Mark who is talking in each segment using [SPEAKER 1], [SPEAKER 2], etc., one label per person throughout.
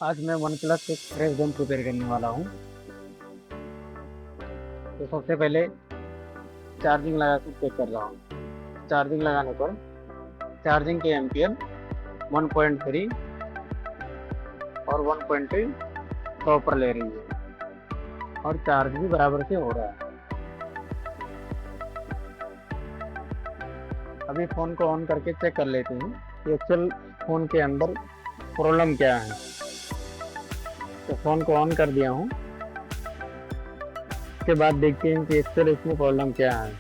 [SPEAKER 1] आज मैं one plus एक फ्रेश गेम प्रिपेयर करने वाला हूँ। तो सबसे पहले चार्जिंग लगा कर चेक कर रहा हूँ। चार्जिंग लगाने पर चार्जिंग के एम्पियर 1.3 और 1.2 प्रॉपर ले रही है और चार्ज भी बराबर से हो रहा है। अभी फ़ोन को ऑन करके चेक कर लेते हैं कि एक्चुअल फ़ोन के अंदर प्रॉब्लम क्या है। तो फ़ोन को ऑन कर दिया हूँ। उसके बाद देखते हैं कि एक्चुअल इसमें प्रॉब्लम क्या है।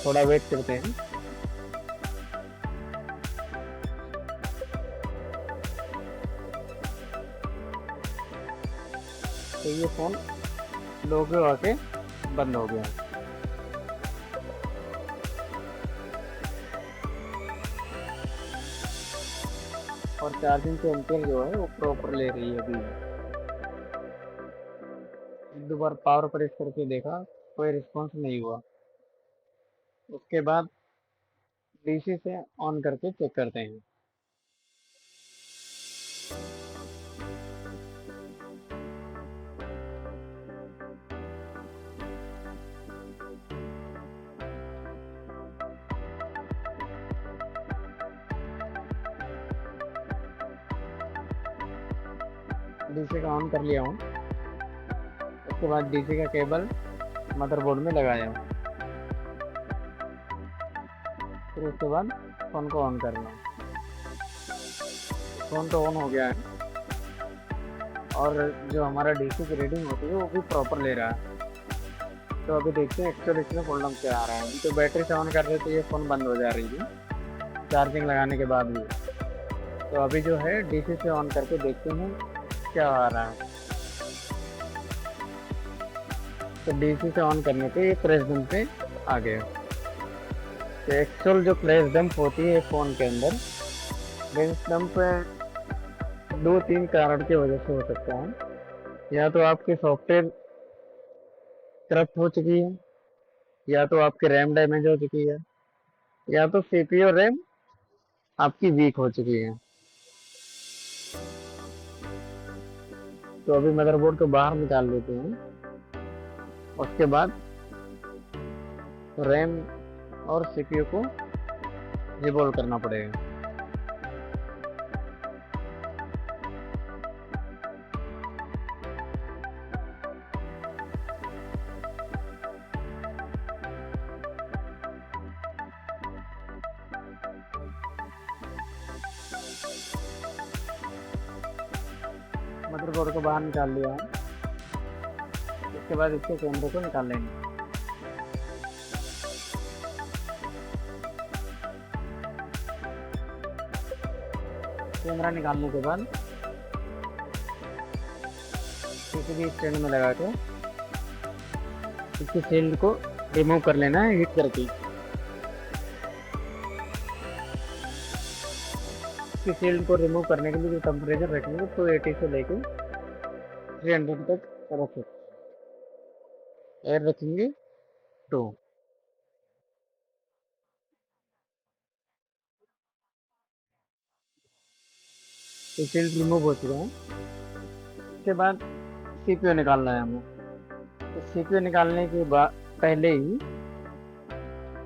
[SPEAKER 1] थोड़ा वेट करते हैं। तो ये फ़ोन लो के आके बंद हो गया है। और चार्जिंग के एम्पियर जो है वो प्रॉपर ले रही है अभी। एक दो बार पावर प्रेस करके देखा, कोई रिस्पॉन्स नहीं हुआ। उसके बाद डीसी से ऑन करके चेक करते हैं। डीसी का ऑन कर लिया हूँ। उसके बाद डीसी का केबल मदरबोर्ड में लगाया हूँ। फिर उसके बाद फ़ोन को ऑन करना है। फ़ोन तो ऑन हो गया है और जो हमारा डीसी की रीडिंग होती है वो भी प्रॉपर ले रहा है। तो अभी देखते हैं एक्चुअली इसमें प्रॉब्लम क्या आ रहा है। तो बैटरी से ऑन कर रहे तो ये फ़ोन बंद हो जा रही है चार्जिंग लगाने के बाद भी। तो अभी जो है डीसी से ऑन करके देखते हैं क्या आ रहा है। तो डीसी से ऑन करने पे ये फ्लैश डंप पे आ गया। तो एक्चुअल जो फ्लैश डंप होती है फ़ोन के अंदर, फ्लैश डंप दो तीन कारण की वजह से हो सकता है। या तो आपकी सॉफ्टवेयर करप्ट हो चुकी है, या तो आपकी रैम डैमेज हो चुकी है, या तो सीपीयू रैम आपकी वीक हो चुकी है। तो अभी मदरबोर्ड को बाहर निकाल लेते हैं। उसके बाद रैम और सीपीयू को रिवॉल्व करना पड़ेगा। मदरबोर्ड को बाहर निकाल लिया है। उसके बाद इसके कैमरे को निकाल लेंगे। कैमरा निकालने के बाद किसी भी स्टैंड में लगा के इसकी शील्ड को रिमूव कर लेना है हीट करके। इसकी शील्ड को रिमूव करने के लिए जो टेम्परेचर रखेंगे 280 से लेके 300 तक रख सकते हैं। एयर रखेंगे 2। तो शील्ड रिमूव हो चुका है। उसके बाद सीपीयू निकालना है हमें। तो सीपीयू निकालने के बाद पहले ही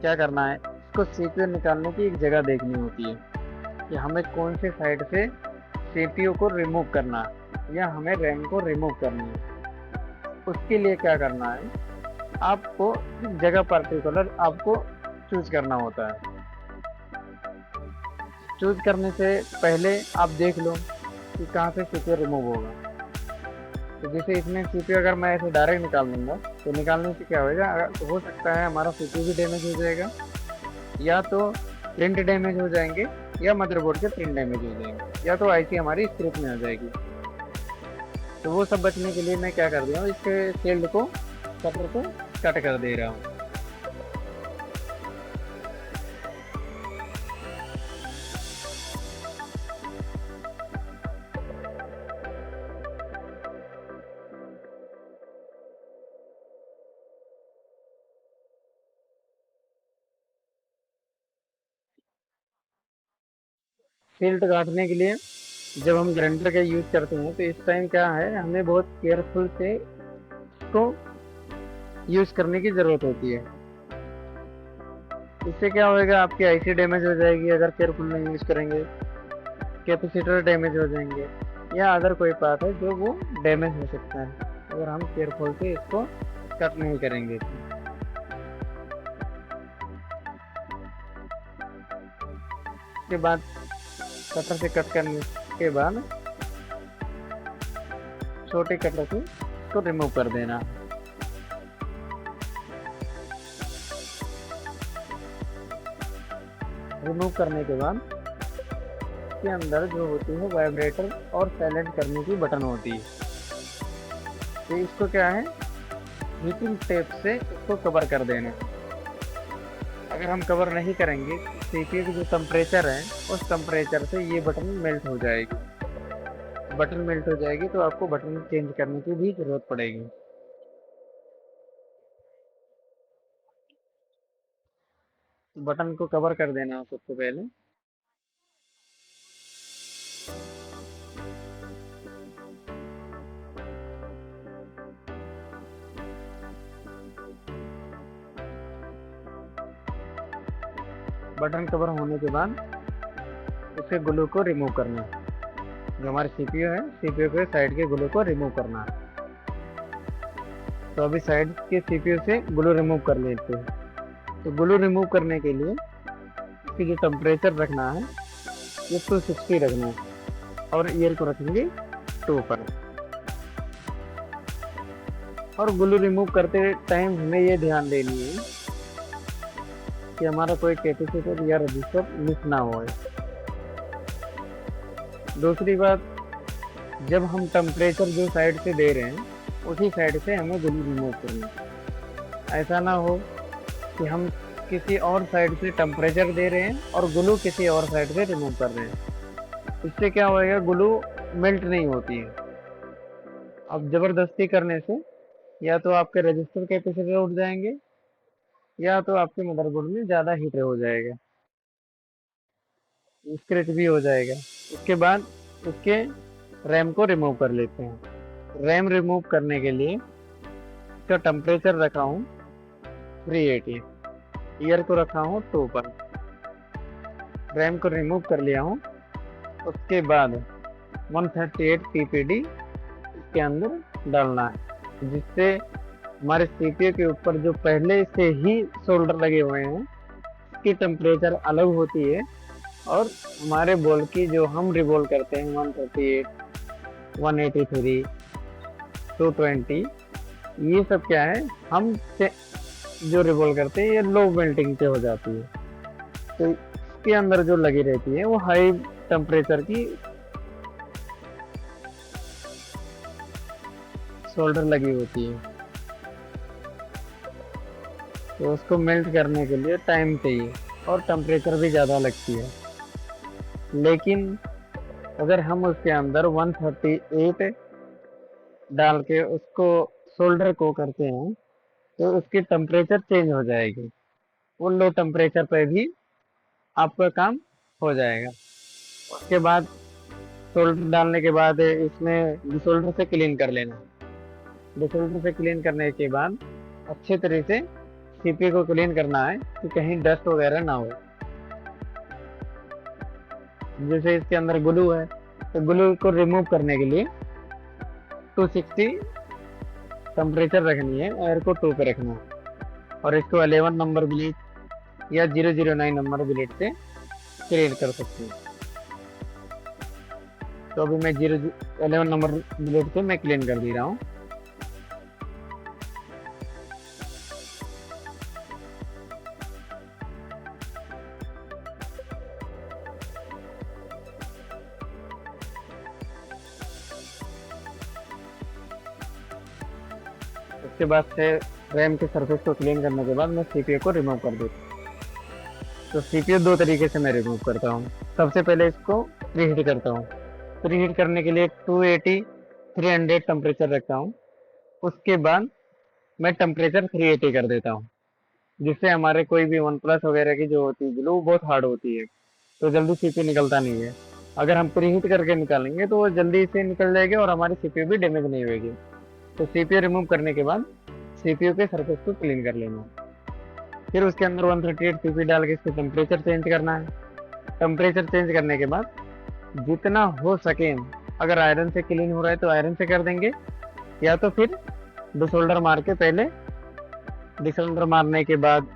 [SPEAKER 1] क्या करना है, इसको सीपीयू निकालने की एक जगह देखनी होती है कि हमें कौन सी साइड से सीपीयू को रिमूव करना है या हमें रैम को रिमूव करनी है। उसके लिए क्या करना है, आपको जगह पर्टिकुलर आपको चूज करना होता है। चूज करने से पहले आप देख लो कि कहाँ से सीपीयू रिमूव होगा। तो जैसे इसमें सीपीयू अगर मैं ऐसे डायरेक्ट निकाल लूँगा तो निकालने से क्या होगा, अगर तो हो सकता है हमारा सीपीयू भी डैमेज हो जाएगा, या तो प्रिंट डैमेज हो जाएंगे, या मदरबोर्ड के प्रिंट डैमेज हो जाएंगे, या तो आईसी हमारी स्क्रिप में आ जाएगी। तो वो सब बचने के लिए मैं क्या कर दिया हूँ, इसके शील्ड को कटर को कट कर दे रहा हूँ। शील्ड काटने के लिए जब हम ग्राइंडर का यूज़ करते हैं तो इस टाइम क्या है, हमें बहुत केयरफुल से इसको यूज़ करने की ज़रूरत होती है। इससे क्या होएगा, आपकी आईसी डैमेज हो जाएगी अगर केयरफुल नहीं यूज़ करेंगे, कैपेसिटर डैमेज हो जाएंगे, या अदर कोई पार्ट है जो वो डैमेज हो सकता है अगर हम केयरफुल से इसको कट नहीं करेंगे तो। उसके बाद कटर से कट करने के बाद छोटे कटर से इसको रिमूव कर देना। रिमूव करने के बाद के अंदर जो होती है वाइब्रेटर और साइलेंट करने की बटन होती है, तो इसको क्या है, हीटिंग टेप से इसको कवर कर देना। अगर हम कवर नहीं करेंगे, सीपीयू की जो टेम्परेचर है उस टेम्परेचर से ये बटन मेल्ट हो जाएगी। बटन मेल्ट हो जाएगी तो आपको बटन चेंज करने की भी जरूरत पड़ेगी। बटन को कवर कर देना सबसे पहले। बटन कवर होने के बाद उसके ग्लू को रिमूव करना है। जो हमारे सीपीयू है, सीपीयू के साइड के ग्लू को रिमूव करना है। तो अभी साइड के सीपीयू से ग्लू रिमूव कर लेते हैं। तो ग्लू रिमूव करने के लिए इसकी जो टेम्परेचर रखना है ये 260 रखना है और ईयर को रखेंगे 2 पर। और ग्लू रिमूव करते टाइम हमें ये ध्यान देनी है कि हमारा कोई कैपेसिटर या रजिस्टर मिस ना हो। दूसरी बात, जब हम टेम्परेचर जो साइड से दे रहे हैं उसी साइड से हमें ग्लू रिमूव करना है। ऐसा ना हो कि हम किसी और साइड से टेम्परेचर दे रहे हैं और ग्लू किसी और साइड से रिमूव कर रहे हैं। इससे क्या होएगा, ग्लू मेल्ट नहीं होती है। अब ज़बरदस्ती करने से या तो आपके रजिस्टर कैपेसिटर उठ जाएंगे या तो आपके मदरबोर्ड में ज़्यादा हीट हो जाएगा, स्क्रैच भी हो जाएगा। उसके बाद उसके रैम को रिमूव कर लेते हैं। रैम रिमूव करने के लिए इसका टेम्परेचर रखा हूँ 380, ईयर को रखा हूँ 2 पर। रैम को रिमूव कर लिया हूँ। उसके बाद 138 TPD इसके अंदर डालना है, जिससे हमारे सीपीयू के ऊपर जो पहले से ही सोल्डर लगे हुए हैं उसकी टेम्परेचर अलग होती है और हमारे बॉल की जो हम रिवॉल्व करते हैं 138, 183, 220, ये सब क्या है, हम जो रिवॉल्व करते हैं ये लो मेल्टिंग पे हो जाती है। तो इसके अंदर जो लगी रहती है वो हाई टेम्परेचर की सोल्डर लगी होती है। तो उसको मेल्ट करने के लिए टाइम चाहिए और टेम्परेचर भी ज़्यादा लगती है। लेकिन अगर हम उसके अंदर 138 डाल के उसको सोल्डर को करते हैं तो उसकी टेम्परेचर चेंज हो जाएगी। वो लो टेम्परेचर पे भी आपका काम हो जाएगा। उसके बाद सोल्डर डालने के बाद इसमें डिसोल्डर से क्लीन कर लेना। डिसोल्डर से क्लीन करने के बाद अच्छे तरह से सीपीयू को क्लीन करना है कि कहीं डस्ट वगैरह ना हो। जैसे इसके अंदर ग्लू है तो ग्लू को रिमूव करने के लिए 260 टेम्परेचर रखनी है, एयर को 2 पे रखना है और इसको 11 नंबर ब्लेड या 009 नंबर ब्लेड से क्लीन कर सकते हैं। तो अभी मैं 11 नंबर ब्लेड से मैं क्लीन कर दे रहा हूँ। उसके बाद से रैम के सरफेस को क्लीन करने के बाद मैं सीपीयू को रिमूव कर देता हूँ। तो सीपीयू 2 तरीके से मैं रिमूव करता हूँ। सबसे पहले इसको प्रीहीट करता हूँ। प्रीहीट करने के लिए 280 300 टेम्परेचर रखता हूँ। उसके बाद मैं टेम्परेचर 380 कर देता हूँ, जिससे हमारे कोई भी वन प्लस वगैरह की जो होती है ग्लू बहुत हार्ड होती है तो जल्दी सीपीयू निकलता नहीं है। अगर हम प्रीहीट करके निकालेंगे तो वो जल्दी से निकल जाएगी और हमारी सीपीयू भी डैमेज नहीं होगी। तो सीपीयू रिमूव करने के बाद सीपीयू के सरफेस को क्लीन कर लेना है। फिर उसके अंदर 138 सीपी डाल के इसको टेम्परेचर चेंज करना है। टेम्परेचर चेंज करने के बाद जितना हो सके, अगर आयरन से क्लीन हो रहा है तो आयरन से कर देंगे, या तो फिर डिसोल्डर मार के पहले, डिसोल्डर मारने के बाद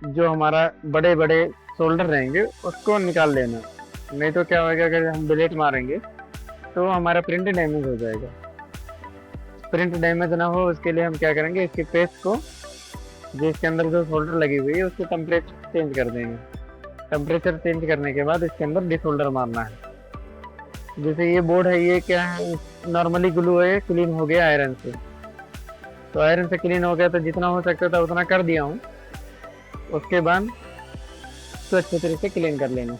[SPEAKER 1] जो हमारा बड़े बड़े सोल्डर रहेंगे उसको निकाल लेना। नहीं तो क्या होगा, अगर हम ब्लेड मारेंगे तो हमारा प्रिंट डैमेज हो जाएगा। प्रिंट डैमेज ना हो उसके लिए हम क्या करेंगे, इसके पेस्ट को, जो इसके अंदर जो सोल्डर लगी हुई है उसको टेम्परेचर चेंज कर देंगे। टेम्परेचर चेंज करने के बाद इसके अंदर डिसोल्डर मारना है। जैसे ये बोर्ड है, ये क्या है, नॉर्मली ग्लू है, क्लीन हो गया आयरन से। तो आयरन से क्लीन हो गया तो जितना हो सकता था उतना कर दिया हूँ। उसके बाद तो अच्छे तरीके से क्लीन कर लेना।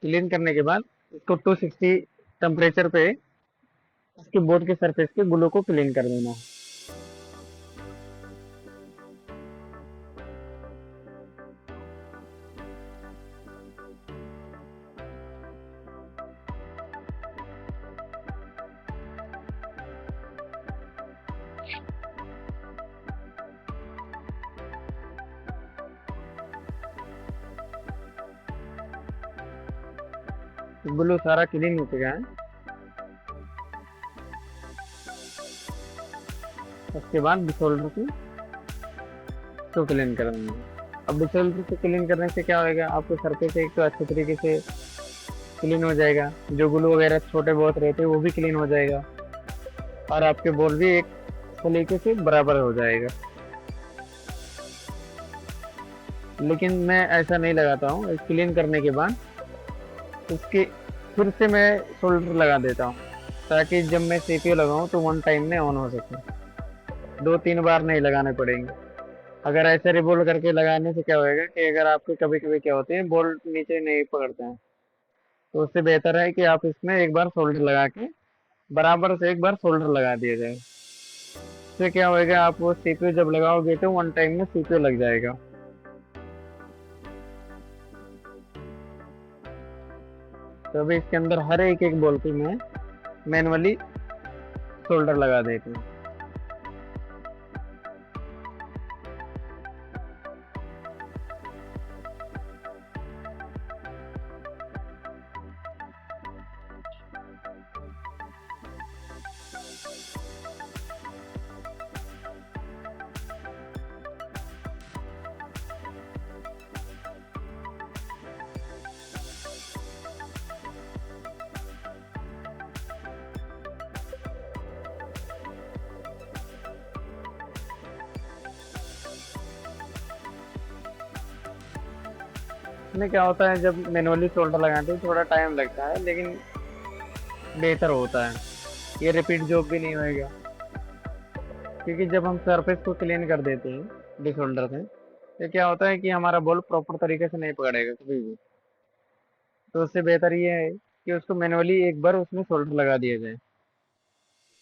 [SPEAKER 1] क्लीन करने के बाद इसको 260 टेम्परेचर पे इसके बोर्ड के सरफेस के ग्लू को क्लीन कर देना है। ग्लू सारा क्लीन हो चुका है। उसके बाद डिसोल्डर की तो क्लीन कर देंगे। अब डिसोल्डर से क्लीन करने से क्या होगा, आपको सरफेस एक तो अच्छे तरीके से क्लीन हो जाएगा, जो ग्लू वगैरह छोटे बहुत रहते हैं वो भी क्लीन हो जाएगा, और आपके बॉल भी एक तरीके से बराबर हो जाएगा। लेकिन मैं ऐसा नहीं लगाता हूँ, क्लीन करने के बाद उसके फिर से मैं सोल्डर लगा देता हूँ, ताकि जब मैं सीपीयू लगाऊं तो वन टाइम में ऑन हो सके, 2-3 बार नहीं लगाने पड़ेंगे। अगर ऐसे रिवोल्व करके लगाने से क्या होएगा कि अगर आपके कभी कभी क्या होते हैं बोल्ट नीचे नहीं पकड़ते हैं, तो उससे बेहतर है कि आप इसमें एक बार सोल्डर लगा के बराबर से एक बार सोल्डर लगा दिया जाए। इससे क्या होएगा, आप वो सीपीयू जब लगाओगे तो वन टाइम में सीपीयू लग जाएगा। तो अभी इसके अंदर हर एक एक बोल्ट में मैनुअली सोल्डर लगा देते हैं। इसमें क्या होता है, जब मैनुअली सोल्डर लगाते हैं थोड़ा टाइम लगता है, लेकिन बेहतर होता है, ये रिपीट जॉब भी नहीं होएगा। क्योंकि जब हम सरफेस को क्लीन कर देते हैं डिसोल्डर से, तो क्या होता है कि हमारा बॉल प्रॉपर तरीके से नहीं पकड़ेगा कभी भी। तो उससे बेहतर ये है कि उसको मैनुअली एक बार उसमें सोल्डर लगा दिया जाए।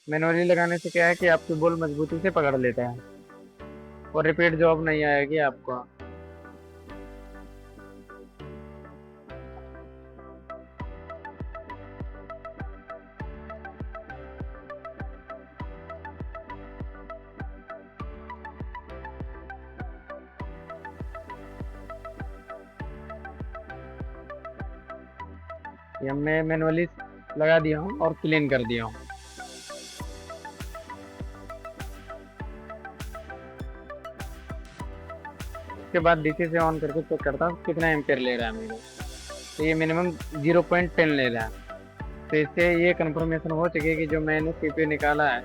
[SPEAKER 1] मैनुअली लगाने से क्या है कि आपकी बॉल मजबूती से पकड़ लेता है और रिपीट जॉब नहीं आएगी आपको। ये मैं मैनुअली लगा दिया हूँ और क्लीन कर दिया हूँ। उसके बाद डीसी से ऑन करके चेक करता हूँ कितना एम्पेयर ले रहा है मेरा। तो ये मिनिमम 0.10 ले रहा है। तो इससे ये कंफर्मेशन हो चुकी है कि जो मैंने सीपीयू निकाला है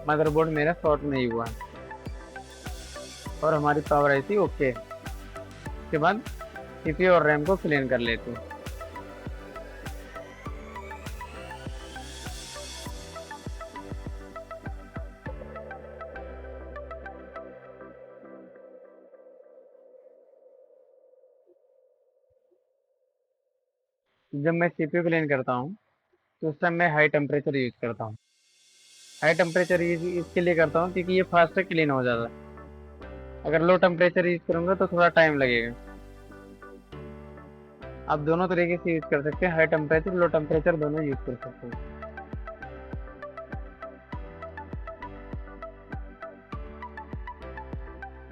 [SPEAKER 1] मदरबोर्ड मेरा शॉर्ट नहीं हुआ और हमारी पावर ऐसी ओके। उसके बाद सीपीयू और रैम को क्लीन कर लेते हैं। जब मैं सीपीयू क्लीन करता हूँ तो उस टाइम मैं हाई टेम्परेचर यूज करता हूँ। हाई टेम्परेचर इसके लिए करता हूँ क्योंकि ये फास्ट क्लीन हो जाता है। अगर लो टेम्परेचर यूज करूंगा तो थोड़ा टाइम लगेगा। आप दोनों तरीके से यूज कर सकते हैं, हाई टेम्परेचर लो टेम्परेचर दोनों यूज कर सकते हैं।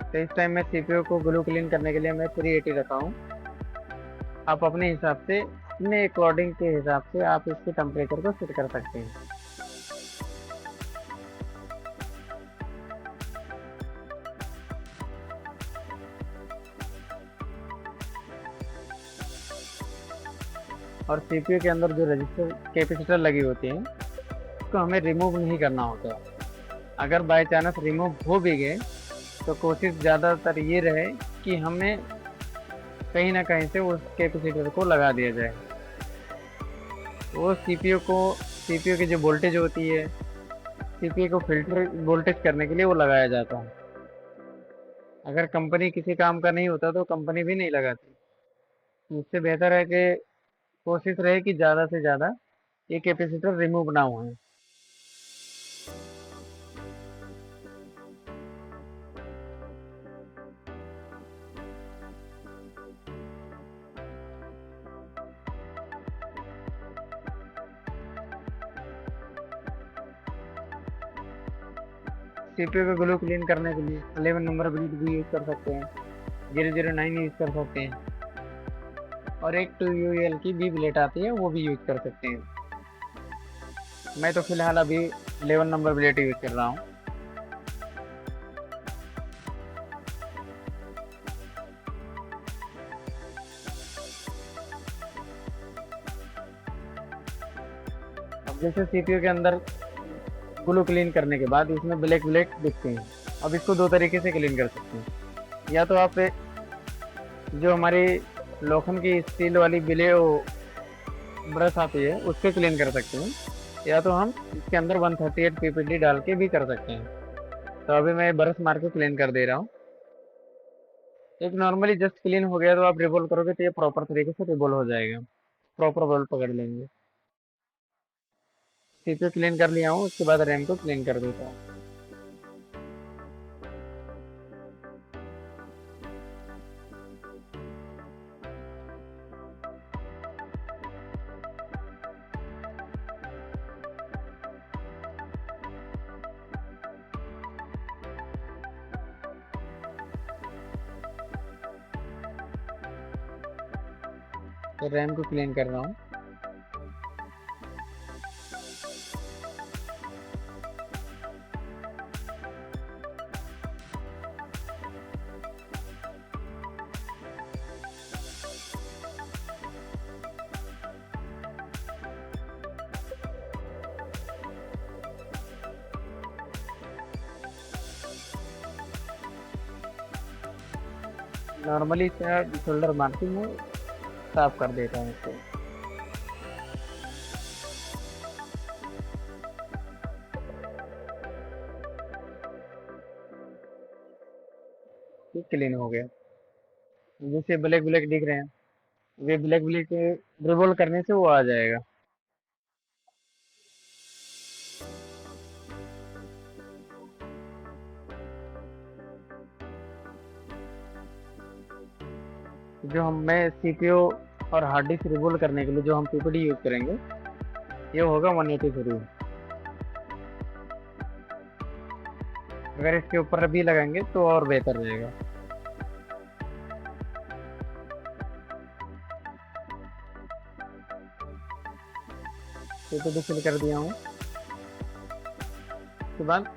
[SPEAKER 1] तो इस टाइम मैं सीपीयू को ग्लू क्लीन करने के लिए मैं 380 रखा हूँ। आप अपने हिसाब से, अपने अकॉर्डिंग के हिसाब से आप इसके टेम्परेचर को सेट कर सकते हैं। और सीपीयू के अंदर जो रजिस्टर कैपेसिटर लगी होती हैं उसको हमें रिमूव नहीं करना होता। अगर बाय चांस रिमूव हो भी गए तो कोशिश ज़्यादातर ये रहे कि हमें कहीं ना कहीं से उस कैपेसिटर को लगा दिया जाए। वो सीपीयू की जो वोल्टेज होती है, सीपीयू को फिल्टर वोल्टेज करने के लिए वो लगाया जाता है। अगर कंपनी किसी काम का नहीं होता तो कंपनी भी नहीं लगाती। इससे बेहतर है कि कोशिश रहे कि ज़्यादा से ज़्यादा ये कैपेसिटर रिमूव ना हुए। सीपीयू को ग्लू क्लीन करने के लिए 11 नंबर ब्लेड भी यूज़ कर सकते हैं, 009 यूज़ कर सकते हैं, और एक 2UL की भी ब्लेड आती है वो भी यूज़ कर सकते हैं। मैं तो फिलहाल अभी 11 नंबर ब्लेड यूज़ कर रहा हूँ। अब जैसे सीपीयू के अंदर ग्लू क्लीन करने के बाद इसमें ब्लैक ब्लैक दिखते हैं। अब इसको दो तरीके से क्लीन कर सकते हैं। या तो आप जो हमारी लोखंड की स्टील वाली बिले वो ब्रश आती है उससे क्लीन कर सकते हैं, या तो हम इसके अंदर 138 पीपीटी डाल के भी कर सकते हैं। तो अभी मैं ब्रश मार के क्लीन कर दे रहा हूँ। एक नॉर्मली जस्ट क्लीन हो गया तो आप रिवॉल्व करोगे तो ये प्रॉपर तरीके से रिवॉल्व हो जाएगा, प्रॉपर वोल्ट पकड़ लेंगे। सीपीयू क्लीन कर लिया हूँ, उसके बाद रैम को क्लीन कर देता हूँ। तो रैम को क्लीन कर रहा हूँ। नॉर्मली शोल्डर मारती हूँ, साफ कर देता हूँ इसको। ये क्लीन हो गया। जैसे ब्लैक ब्लैक दिख रहे हैं, वे ब्लैक ब्लैक रिवॉल्व करने से वो आ जाएगा। जो हम मैं सीपीयू और हार्ड डिस्क रिवॉल्व करने के लिए जो हम पीपीडी यूज करेंगे ये होगा 183। अगर इसके ऊपर भी लगाएंगे तो और बेहतर रहेगा। पीपीडी फिल कर दिया हूँ, उसके बाद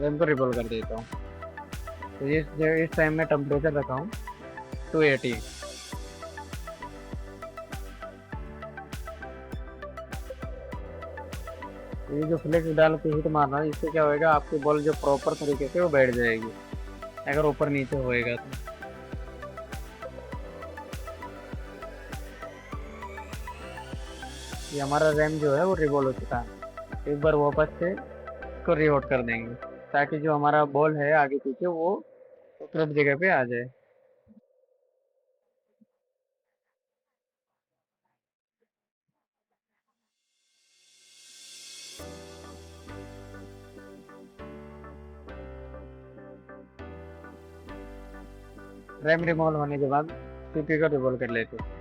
[SPEAKER 1] रैम को रिवॉल्व कर देता हूँ। तो इस टाइम में टेम्परेचर रखा हूँ 280। ये जो फ्लेक्स डाल के हीट मारना है इससे क्या होएगा, आपकी बॉल जो प्रॉपर तरीके से वो बैठ जाएगी अगर ऊपर नीचे होएगा तो। ये हमारा रैम जो है वो रिवॉल्व हो चुका है। एक बार वापस से इसको रीलोड कर देंगे ताकि जो हमारा बॉल है आगे पीछे वो उपलब्ध जगह पे आ जाए। रैम रिमूवल होने के बाद सीपीयू को रिवॉल्व कर लेते हैं।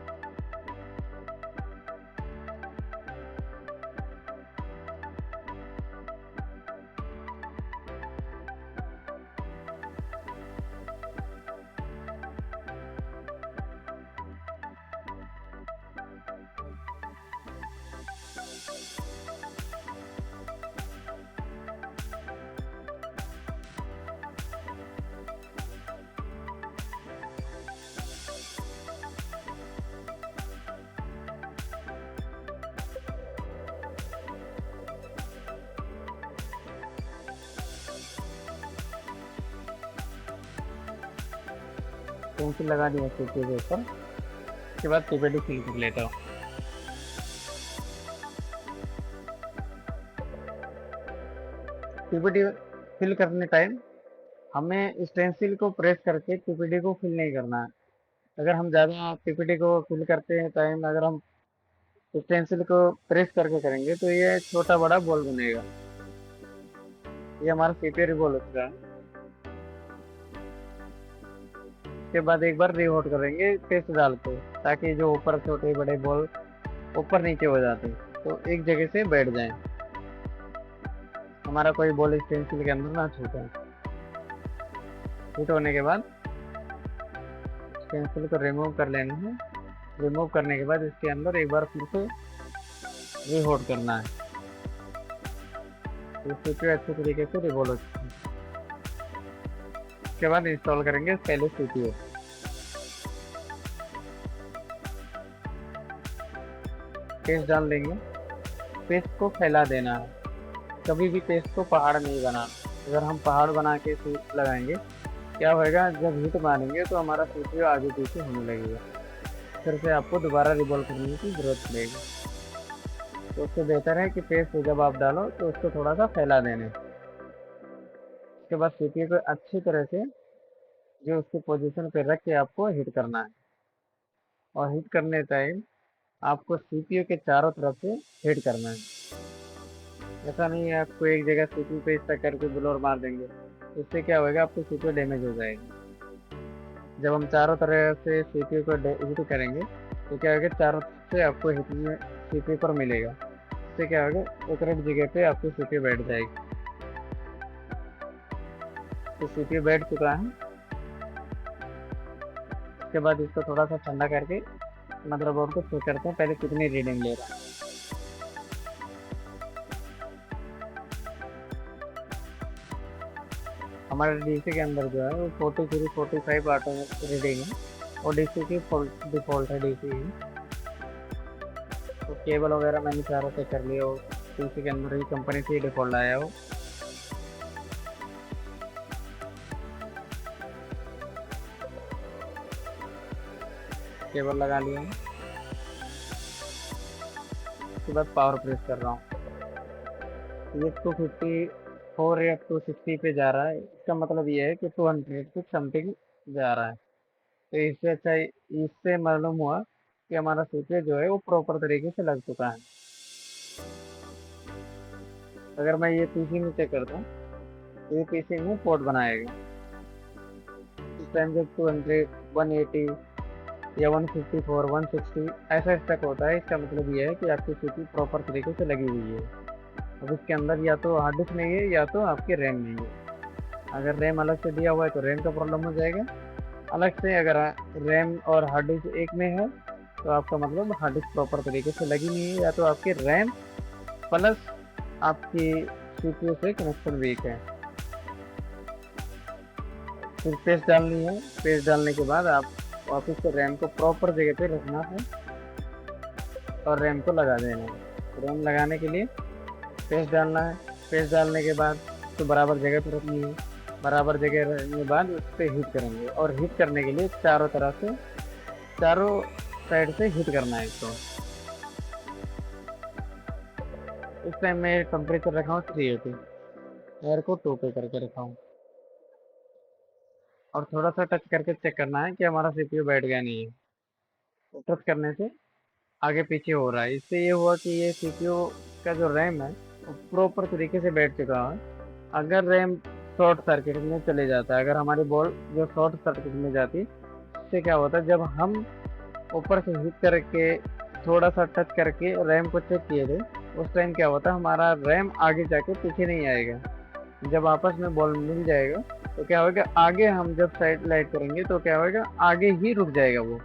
[SPEAKER 1] पेंसिल लगा दिया सीपीयू के ऊपर, उसके बाद पीपीटी फिल कर लेता हूँ। पीपीटी फिल करने टाइम हमें इस पेंसिल को प्रेस करके पीपीटी को फिल नहीं करना है। अगर हम ज़्यादा पीपीटी को फिल करते हैं टाइम, अगर हम इस पेंसिल को प्रेस करके करेंगे तो ये छोटा बड़ा बॉल बनेगा। ये हमारा सीपीयू रिवॉल्व हो चुका है। उसके बाद एक बार रीहोल्ड करेंगे पेस्ट डाल के, ताकि जो ऊपर छोटे बड़े बॉल ऊपर नीचे हो जाते हैं तो एक जगह से बैठ जाएं, हमारा कोई बॉल इस पेंसिल के अंदर ना छूटे। हिट होने के बाद पेंसिल को रिमूव कर लेना है। रिमूव करने के बाद इसके अंदर एक बार फिर से रीहोल्ड करना है। सीपीयू अच्छे तरीके से रिवॉल्व हो चुका है। उसके बाद इंस्टॉल करेंगे पहले सीपीयू। पेस्ट डाल देंगे, पेस्ट को फैला देना है। कभी भी पेस्ट को पहाड़ नहीं बनाना। अगर हम पहाड़ बना के सीट लगाएंगे, क्या होएगा, जब हीट मारेंगे तो हमारा सीपीयू आगे पीछे होने लगेगा, फिर से आपको दोबारा रिवॉल्व करने की जरूरत पड़ेगी। तो उससे बेहतर है कि पेस्ट जब आप डालो तो उसको थोड़ा सा फैला देने। उसके बाद सीपीयू को अच्छी तरह से जो उसकी पोजीशन पे रख के आपको हिट करना है। और हिट करने टाइम आपको सीपीयू के चारों तरफ से हिट करना है। ऐसा नहीं है आपको एक जगह सीपीयू पे इस तरह करके ब्लोर मार देंगे, इससे क्या होगा, आपको सीपीयू डैमेज हो जाएगी। जब हम चारों तरफ से सीपीयू को हिट करेंगे तो क्या होगा, चारों तरफ से आपको हिट में सीपीयू पर मिलेगा। इससे क्या होगा, एक रेड जगह पे आपकी सीपीयू बैठ जाएगी। तो सीपीयू बैठ चुका है। उसके बाद इसको थोड़ा सा ठंडा करके मदरबोर्ड को चेक करते हैं पहले कितनी रीडिंग ले रहा है। हमारे डीसी के अंदर जो है वो 43 45 ऑटो रीडिंग है, और डीसी की डिफॉल्ट है डीसी ही। तो केबल वगैरह मैंने सारा चेक कर लिया, वो डीसी के अंदर ही कंपनी से ही डिफॉल्ट आया हो। केबल लगा लिया, उसके बाद पावर प्रेस कर रहा हूँ। ये 254 या 260 पे जा रहा है, इसका मतलब ये है कि 200 कुछ समथिंग जा रहा है। तो इससे अच्छा इससे मालूम हुआ कि हमारा सीपीयू जो है वो प्रॉपर तरीके से लग चुका है। अगर मैं ये पीसी में चेक करता हूँ तो ये पीसी में पोर्ट बनाएगा। इस टाइम जब 200 180 या 154 160 ऐसा स्टक होता है, इसका मतलब ये है कि आपकी सीपीयू प्रॉपर तरीके से लगी हुई है। अब इसके अंदर या तो हार्ड डिस्क नहीं है या तो आपकी रैम नहीं है। अगर रैम अलग से दिया हुआ है तो रैम का प्रॉब्लम हो जाएगा अलग से। अगर रैम और हार्ड डिस्क एक में है तो आपका मतलब हार्ड डिस्क प्रॉपर तरीके से लगी नहीं है, या तो आपकी रैम प्लस आपकी सीपीयू से कनेक्शन वीक है। फिर पेस्ट डालनी है। पेस्ट डालने के बाद आप वापस से रैम को प्रॉपर जगह पे रखना है और रैम को लगा देना है। रैम लगाने के लिए पेस्ट डालना है। पेस्ट डालने के बाद तो बराबर जगह पर रखनी है। बराबर जगह रखने के बाद उस पर हीट करेंगे, और हीट करने के लिए चारों तरफ से चारों साइड से हीट करना है इसको। इस टाइम मैं टेम्परेचर रखा हूँ 380, एयर को 2 पे करके रखा हूँ। और थोड़ा सा टच करके चेक करना है कि हमारा सीपीयू बैठ गया नहीं है। तो टच करने से आगे पीछे हो रहा है, इससे ये हुआ कि ये सीपीयू का जो रैम है वो प्रॉपर तरीके से बैठ चुका है। अगर रैम शॉर्ट सर्किट में चले जाता है, अगर हमारी बॉल जो शॉर्ट सर्किट में जाती इससे क्या होता है, जब हम ऊपर से हिट करके थोड़ा सा टच करके रैम को चेक किए थे, उस टाइम क्या होता है, हमारा रैम आगे जाके पीछे नहीं आएगा। जब आपस में बॉल मिल जाएगा तो क्या होगा, आगे हम जब साइड लाइट करेंगे तो क्या होगा, आगे ही रुक जाएगा, वो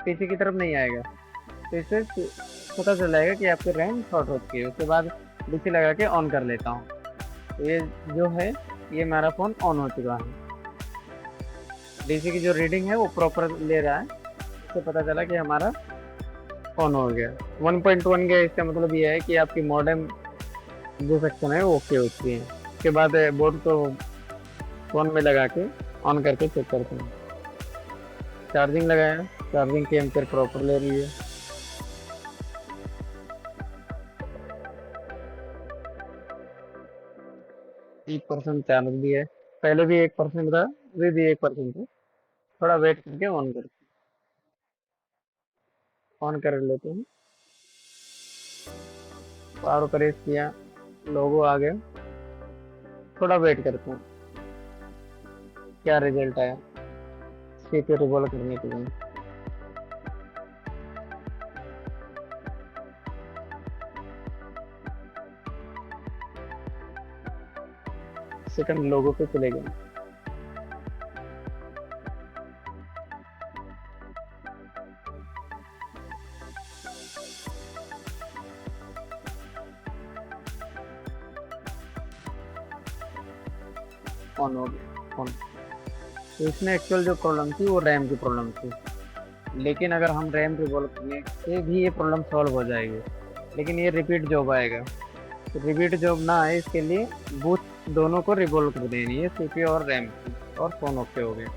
[SPEAKER 1] पीछे की तरफ नहीं आएगा। तो इससे पता चल जाएगा कि आपकी रैम शॉर्ट हो चुकी है। उसके बाद डीसी लगा के ऑन कर लेता हूँ, तो ये जो है, ये मेरा फ़ोन ऑन हो चुका है। डीसी की जो रीडिंग है वो प्रॉपर ले रहा है, इससे पता चला कि हमारा ऑन हो गया। 1.1 गया, इसका मतलब ये है कि आपकी मॉडेम जो सेक्शन है वो ओके हो चुकी है। उसके बाद बोर्ड को फ़ोन में लगा के ऑन करके चेक करते हैं। चार्जिंग लगाया, चार्जिंग की एम्पेयर प्रॉपर ले रही है। एक परसेंट चार्ज भी है, पहले भी 1% था, अभी भी 1% है। थोड़ा वेट करके ऑन कर लेते हैं। पावर प्रेस किया, लोगो आ गया। थोड़ा वेट करते हैं क्या रिजल्ट आया, सीपीयू रिवॉल्व करने के लिए। सेकंड लोगो पे चले गए। ऑन हो गया ऑन। तो इसमें एक्चुअल जो प्रॉब्लम थी वो रैम की प्रॉब्लम थी, लेकिन अगर हम रैम रिवॉल्व करने से भी ये प्रॉब्लम सॉल्व हो जाएगी, लेकिन ये रिपीट जॉब आएगा। तो रिपीट जॉब ना आए इसके लिए बूथ दोनों को रिवॉल्व कर देनी है, सीपीयू और रैम की, और फ़ोन ओके हो गया।